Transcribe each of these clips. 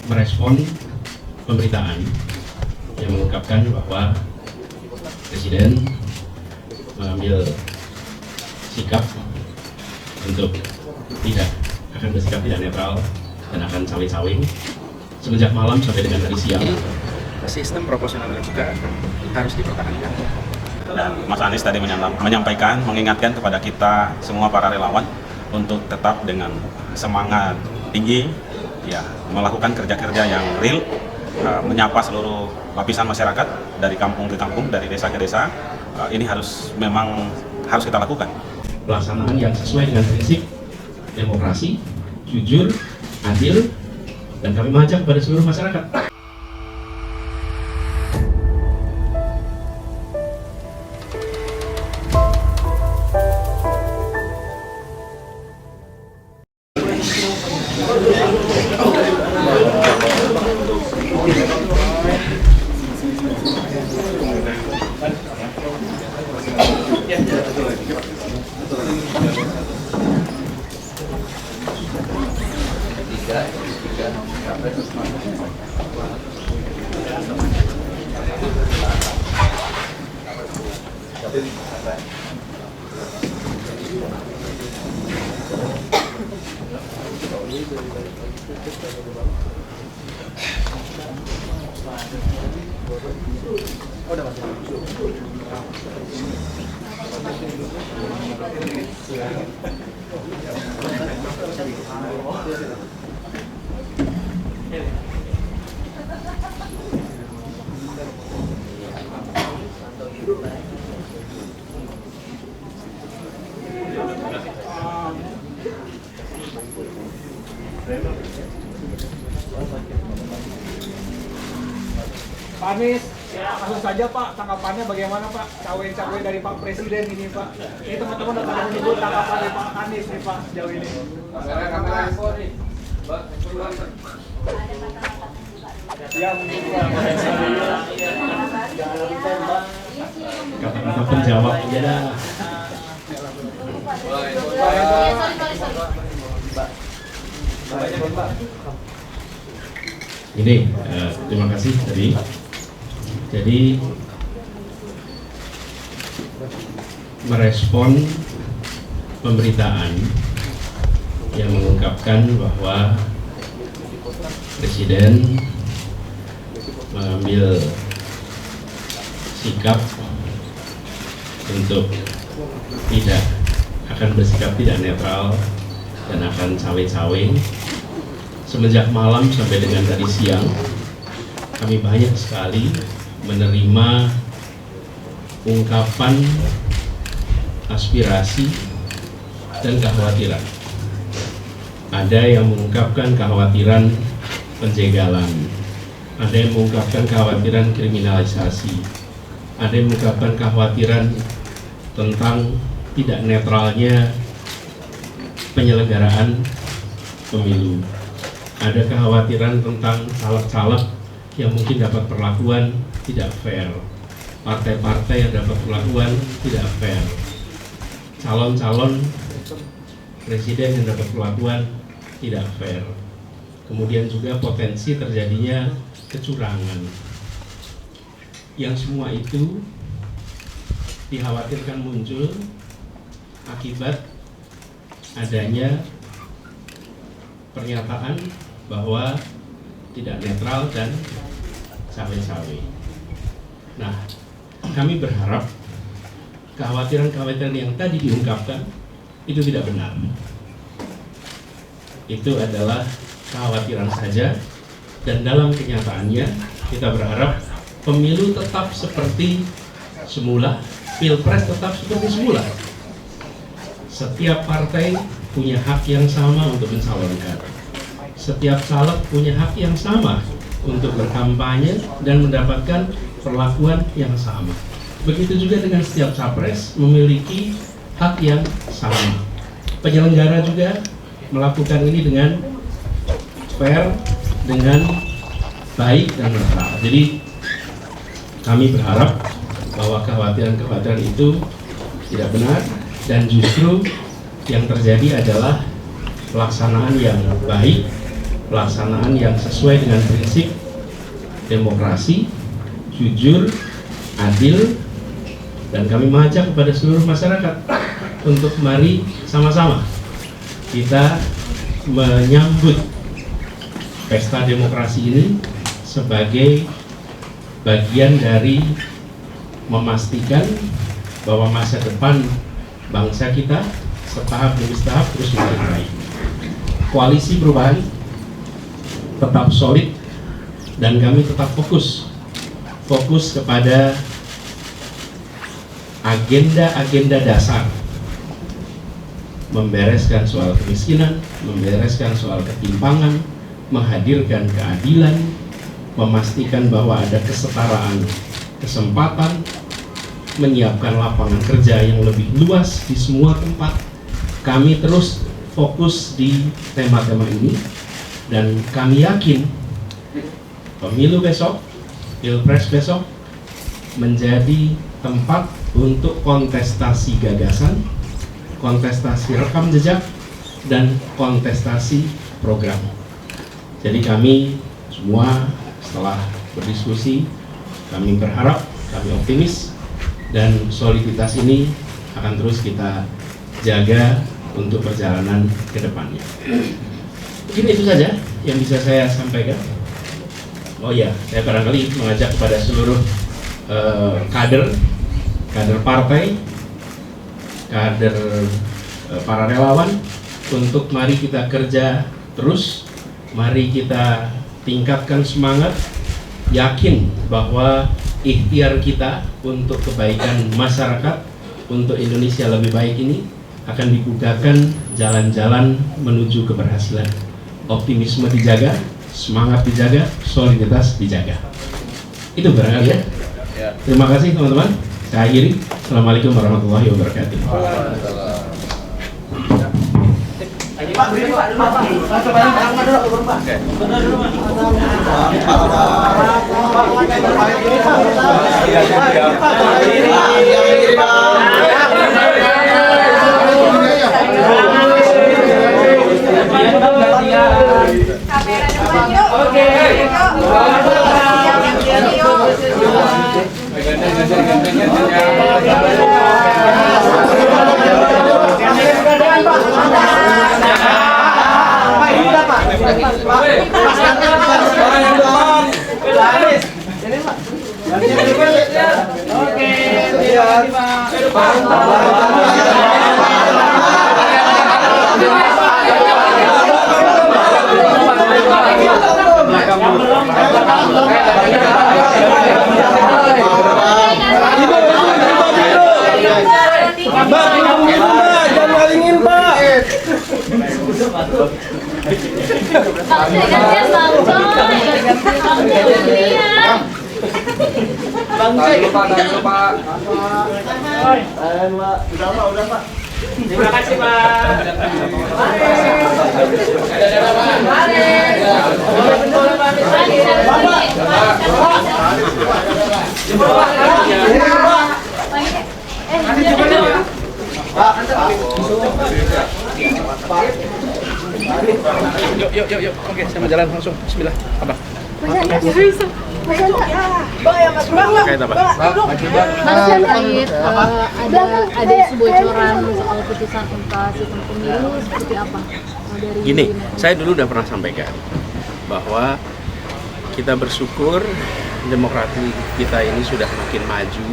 merespon pemberitaan yang mengungkapkan bahwa Presiden mengambil sikap untuk akan bersikap tidak netral dan akan cawe-cawe semenjak malam sampai dengan tadi siang. Sistem proporsional juga harus dipertahankan. Dan Mas Anies tadi menyampaikan, mengingatkan kepada kita semua para relawan untuk tetap dengan semangat tinggi, ya, melakukan kerja-kerja yang real, menyapa seluruh lapisan masyarakat dari kampung ke kampung, dari desa ke desa. Ini memang harus kita lakukan. Pelaksanaan yang sesuai dengan prinsip demokrasi, jujur, adil, dan kami mengajak kepada seluruh masyarakat. Pak Anies, langsung saja Pak, tanggapannya bagaimana Pak? Cawe-cawe dari Pak Presiden ini Pak. Ini teman-teman sudah menyebut tanggapan dari Pak Anies nih Pak sejauh ini. Ya mungkin Pak. Kata-kata penjawab aja dah. Ini terima kasih tadi. Jadi merespon pemberitaan yang mengungkapkan bahwa Presiden mengambil sikap untuk akan bersikap tidak netral dan akan cawe-cawe semenjak malam sampai dengan tadi siang. Kami banyak sekali menerima ungkapan aspirasi dan kekhawatiran. Ada yang mengungkapkan kekhawatiran penjegalan, ada yang mengungkapkan kekhawatiran kriminalisasi, ada yang mengungkapkan kekhawatiran tentang tidak netralnya penyelenggaraan pemilu. Ada kekhawatiran tentang caleg-caleg yang mungkin dapat perlakuan tidak fair, partai-partai yang dapat perlakuan tidak fair, calon-calon presiden yang dapat perlakuan tidak fair, kemudian juga potensi terjadinya kecurangan. Yang semua itu dikhawatirkan muncul akibat adanya pernyataan bahwa tidak netral dan cawe-cawe. Nah, kami berharap kekhawatiran-kekhawatiran yang tadi diungkapkan itu tidak benar. Itu adalah kekhawatiran saja, dan dalam kenyataannya kita berharap pemilu tetap seperti semula, pilpres tetap seperti semula. Setiap partai punya hak yang sama untuk mencalonkan. Setiap caleg punya hak yang sama untuk berkampanye dan mendapatkan perlakuan yang sama. Begitu juga dengan setiap capres memiliki hak yang sama. Penyelenggara juga melakukan ini dengan fair, dengan baik dan netral. Jadi kami berharap bahwa kekhawatiran-kekhawatiran itu tidak benar, dan justru yang terjadi adalah pelaksanaan yang baik, pelaksanaan yang sesuai dengan prinsip demokrasi, jujur, adil, dan kami mengajak kepada seluruh masyarakat untuk mari sama-sama kita menyambut pesta demokrasi ini sebagai bagian dari memastikan bahwa masa depan bangsa kita setahap demi setahap terus semakin baik. Koalisi perubahan tetap solid dan kami tetap fokus kepada agenda-agenda dasar, membereskan soal kemiskinan, membereskan soal ketimpangan, menghadirkan keadilan, memastikan bahwa ada kesetaraan kesempatan, menyiapkan lapangan kerja yang lebih luas di semua tempat. Kami terus fokus di tema-tema ini dan kami yakin pemilu besok, pilpres besok menjadi tempat untuk kontestasi gagasan, kontestasi rekam jejak, dan kontestasi program. Jadi kami semua setelah berdiskusi, kami berharap, kami optimis, dan soliditas ini akan terus kita jaga untuk perjalanan ke depannya. Mungkin itu saja yang bisa saya sampaikan. Oh ya, saya barangkali mengajak kepada seluruh kader partai, kader para relawan untuk mari kita kerja terus, mari kita tingkatkan semangat, yakin bahwa ikhtiar kita untuk kebaikan masyarakat, untuk Indonesia lebih baik ini akan dibukakan jalan-jalan menuju keberhasilan. Optimisme dijaga, semangat dijaga, soliditas dijaga. Itu barangkali ya. Terima kasih teman-teman. Saya akhiri. Assalamualaikum warahmatullahi wabarakatuh. Kamera depan yuk. Oke. Udah Pak. Terima kasih Pak. Yuk. Oke, saya mau jalan langsung. Bismillah. Abang. Mas terkait ada kebocoran soal putusan MK sistem pemilu seperti apa? Gini, saya dulu udah pernah sampaikan bahwa kita bersyukur demokrasi kita ini sudah makin maju,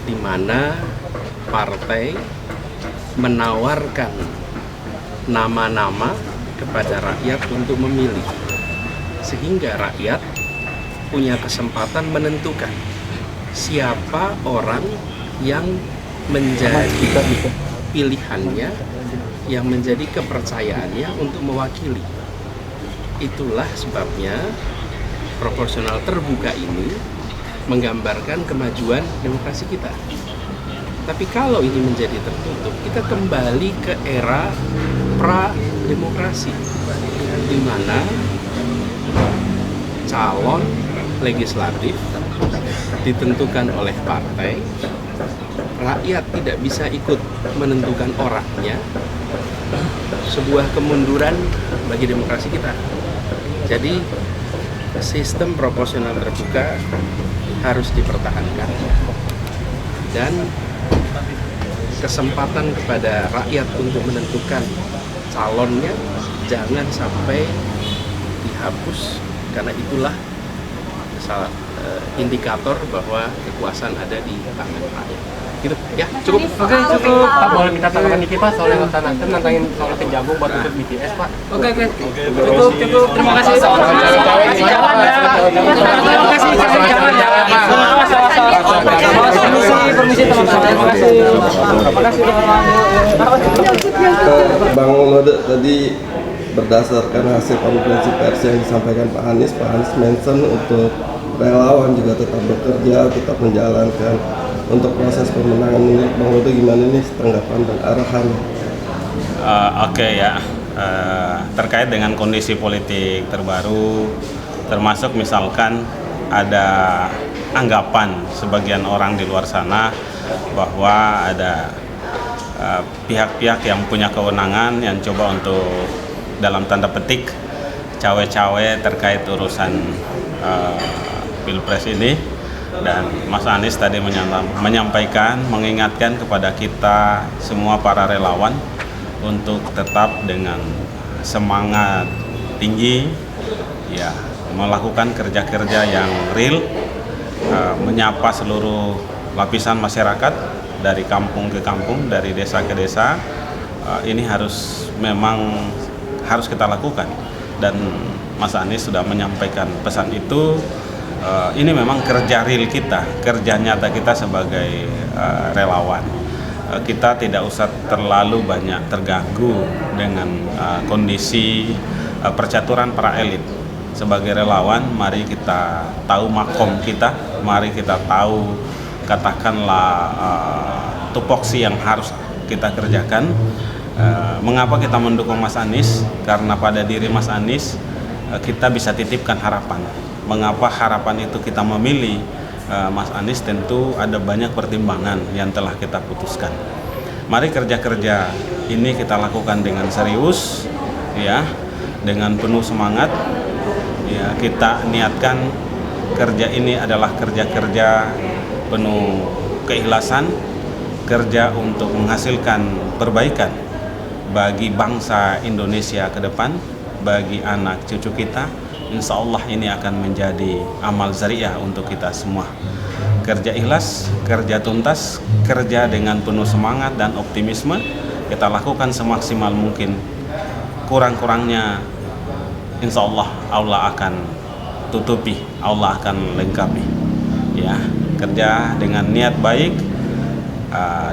di mana partai menawarkan nama-nama kepada rakyat untuk memilih, sehingga rakyat punya kesempatan menentukan siapa orang yang menjadi pilihannya, yang menjadi kepercayaannya untuk mewakili. Itulah sebabnya proporsional terbuka ini menggambarkan kemajuan demokrasi kita. Tapi kalau ini menjadi tertutup, kita kembali ke era pra-demokrasi, di mana calon legislatif ditentukan oleh partai, rakyat tidak bisa ikut menentukan orangnya, sebuah kemunduran bagi demokrasi kita. Jadi sistem proporsional terbuka harus dipertahankan dan kesempatan kepada rakyat untuk menentukan calonnya jangan sampai dihapus, karena itulah salah indikator bahwa kekuasaan ada di tangan rakyat. Gitu ya, cukup. Oke, cukup. Pak, boleh minta tanggapan dikit Pak soal yang Nasdem nantangin soal Jagung buat ikut BTS Pak. Oke. Cukup. Terima kasih. Permisi teman-teman. Terima kasih. Bang Lode tadi berdasarkan hasil konferensi pers yang disampaikan Pak Anies mention untuk relawan juga tetap bekerja, tetap menjalankan. Untuk proses pemenangan menurut Bang Lode gimana nih tanggapan dan arahan? Oke ya, terkait dengan kondisi politik terbaru, termasuk misalkan ada anggapan sebagian orang di luar sana bahwa ada pihak-pihak yang punya kewenangan yang coba untuk dalam tanda petik cawe-cawe terkait urusan Pilpres ini. Dan Mas Anies tadi menyampaikan, mengingatkan kepada kita semua para relawan untuk tetap dengan semangat tinggi ya melakukan kerja-kerja yang real, menyapa seluruh lapisan masyarakat dari kampung ke kampung, dari desa ke desa. Ini memang harus kita lakukan, dan Mas Anies sudah menyampaikan pesan itu. Ini memang kerja real kita, kerja nyata kita sebagai relawan. Kita tidak usah terlalu banyak terganggu dengan kondisi percaturan para elit. Sebagai relawan, mari kita tahu makom kita, mari kita tahu katakanlah tupoksi yang harus kita kerjakan. Mengapa kita mendukung Mas Anies? Karena pada diri Mas Anies kita bisa titipkan harapan. Mengapa harapan itu kita memilih Mas Anies? Tentu ada banyak pertimbangan yang telah kita putuskan. Mari kerja-kerja ini kita lakukan dengan serius, ya, dengan penuh semangat. Ya, kita niatkan kerja ini adalah kerja-kerja penuh keikhlasan, kerja untuk menghasilkan perbaikan bagi bangsa Indonesia ke depan, bagi anak cucu kita. Insya Allah ini akan menjadi amal zariah untuk kita semua. Kerja ikhlas, kerja tuntas, kerja dengan penuh semangat dan optimisme. Kita lakukan semaksimal mungkin. Kurang-kurangnya insya Allah Allah akan tutupi, Allah akan lengkapi. Ya, kerja dengan niat baik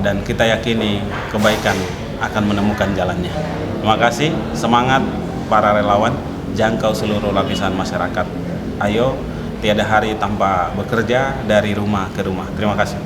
dan kita yakini kebaikan akan menemukan jalannya. Terima kasih, semangat para relawan. Jangkau seluruh lapisan masyarakat. Ayo, tiada hari tanpa bekerja dari rumah ke rumah. Terima kasih.